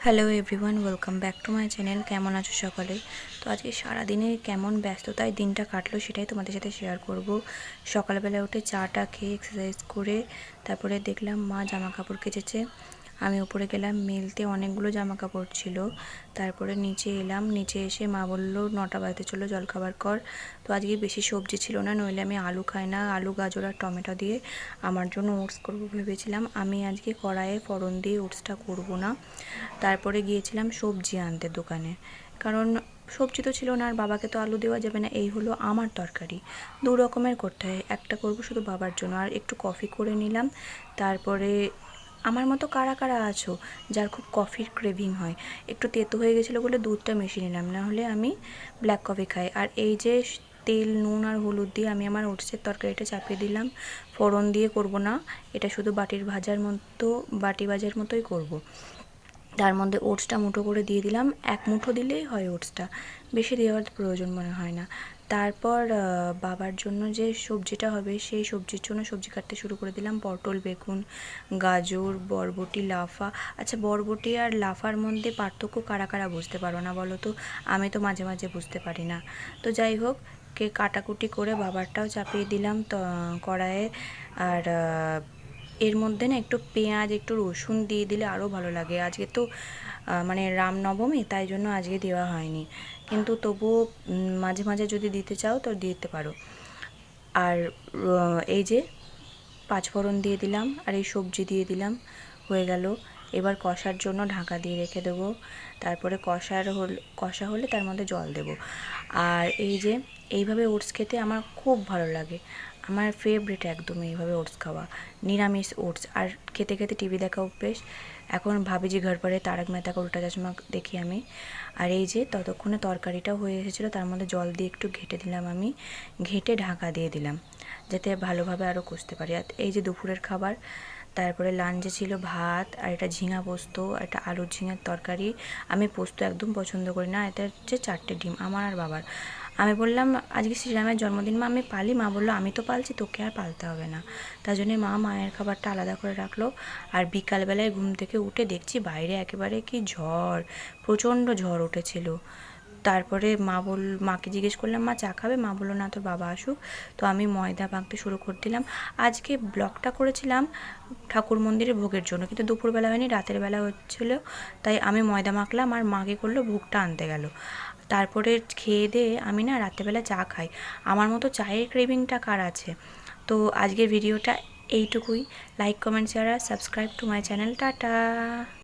Hello everyone, welcome back to my channel. কেমন আছো সকলে? তো আজকে সারাদিনে কেমন ব্যস্ততায় দিনটা কাটলো সেটাই তোমাদের সাথে শেয়ার করব। সকালবেলা উঠে চাটা খেয়ে এক্সারসাইজ করে তারপরে দেখলাম মা জামা কাপড় কেচেছে। আমি উপরে গেলাম, মেলতে অনেকগুলো জামা কাপড় ছিল। তারপরে নিচে এলাম, নিচে এসে মা বললো 9টা বাজতে চলো জলখাবার কর। তো আজকে বেশি সবজি ছিল না, নইলে আমি আলু খাই না। আলু গাজর আর টমেটো দিয়ে আমার জন্য ওটস করবো ভেবেছিলাম। আমি আজকে কড়াইয়ে ফোড়ন দিয়ে ওটসটা করবো না। তারপরে গিয়েছিলাম সবজি আনতে দোকানে, কারণ সবজি তো ছিল না আর বাবাকে তো আলু দেওয়া যাবে না। এই হলো আমার তরকারি, দু রকমের করতে হয়। একটা করব শুধু বাবার জন্য, আর একটু কফি করে নিলাম। তারপরে আমার মতো কারা কারা আছো যার খুব কফির ক্রেভিং হয়? একটু তেতো হয়ে গেছিলো বলে দুধটা মিশিয়ে নিলাম, না হলে আমি ব্ল্যাক কফি খাই। আর এই যে তেল, নুন আর হলুদ দিয়ে আমি আমার ওটসের তরকারিটা চাপিয়ে দিলাম। ফোড়ন দিয়ে করব না, এটা শুধু বাটি ভাজার মতোই করব। তার মধ্যে ওটসটা মুঠো করে দিয়ে দিলাম, এক মুঠো দিলেই হয় ওটসটা, বেশি দেওয়ার প্রয়োজন মনে হয় না। তারপর বাবার জন্য যে সবজিটা হবে সেই সবজির জন্য সবজি কাটতে শুরু করে দিলাম। পটল, বেগুন, গাজর, বরবটি, লাফা। আচ্ছা, বরবটি আর লাফার মধ্যে পার্থক্য কারা কারা বুঝতে পারো না বলো তো? আমি তো মাঝে মাঝে বুঝতে পারি না। তো যাই হোক, কাটাকুটি করে বাবারটাও চাপিয়ে দিলাম তো কড়াইয়ে। আর এর মধ্যে না একটু পেঁয়াজ, একটু রসুন দিয়ে দিলে আরও ভালো লাগে। আজকে তো মানে রামনবমী, তাই জন্য আজকে দেওয়া হয়নি, কিন্তু তবুও মাঝে মাঝে যদি দিতে চাও তো দিতে পারো। আর এই যে পাঁচফোড়ন দিয়ে দিলাম আর এই সবজি দিয়ে দিলাম, হয়ে গেল। এবার কষার জন্য ঢাকা দিয়ে রেখে দেবো। তারপরে কষা হলে তার মধ্যে জল দেব। আর এই যে এইভাবে ওটস খেতে আমার খুব ভালো লাগে, আমার ফেভারিট একদম এইভাবে ওটস খাওয়া, নিরামিষ ওটস। আর খেতে খেতে টিভি দেখা অভ্যেস। এখন ভাবি যে ঘর পরে তারক মেহতা কা উল্টা চশমা দেখি আমি। আর এই যে ততক্ষণে তরকারিটাও হয়ে এসেছিলো, তার মধ্যে জল দিয়ে একটু ঘেটে দিলাম, আমি ঘেটে ঢাকা দিয়ে দিলাম যাতে ভালোভাবে আরও কষতে পারি। আর এই যে দুপুরের খাবার, তারপরে লাঞ্চে ছিল ভাত আর এটা ঝিঙা পোস্ত, একটা আলুর ঝিঙার তরকারি। আমি পোস্ত একদম পছন্দ করি না। এটা হচ্ছে 4টে ডিম আমার আর বাবার। আমি বললাম আজকে শ্রীরামের জন্মদিন মা, আমি পালি? মা বললো আমি তো পালছি, তোকে আর পালতে হবে না। তার জন্যে মা মায়ের খাবারটা আলাদা করে রাখলো। আর বিকালবেলায় ঘুম থেকে উঠে দেখছি বাইরে একেবারে কি ঝড়, প্রচণ্ড ঝড় উঠেছিল। তারপরে মাকে জিজ্ঞেস করলাম মা চা খাবে? মা বললো না, তোর বাবা আসুক। তো আমি ময়দা মাখতে শুরু করে দিলাম। আজকে ব্লগটা করেছিলাম ঠাকুর মন্দিরে ভোগের জন্য, কিন্তু দুপুরবেলা হয়নি, রাতের বেলা হচ্ছিলো, তাই আমি ময়দা মাখলাম আর মাকে করলো ভোগটা আনতে গেল। তারপরে খেয়ে দিয়ে আমি না রাত্রেবেলা চা খাই। আমার মতো চায়ের ক্রেভিংটা কার আছে? তো আজকের ভিডিওটা এইটুকুই। লাইক, কমেন্ট, শেয়ার আর subscribe to my channel. Tata.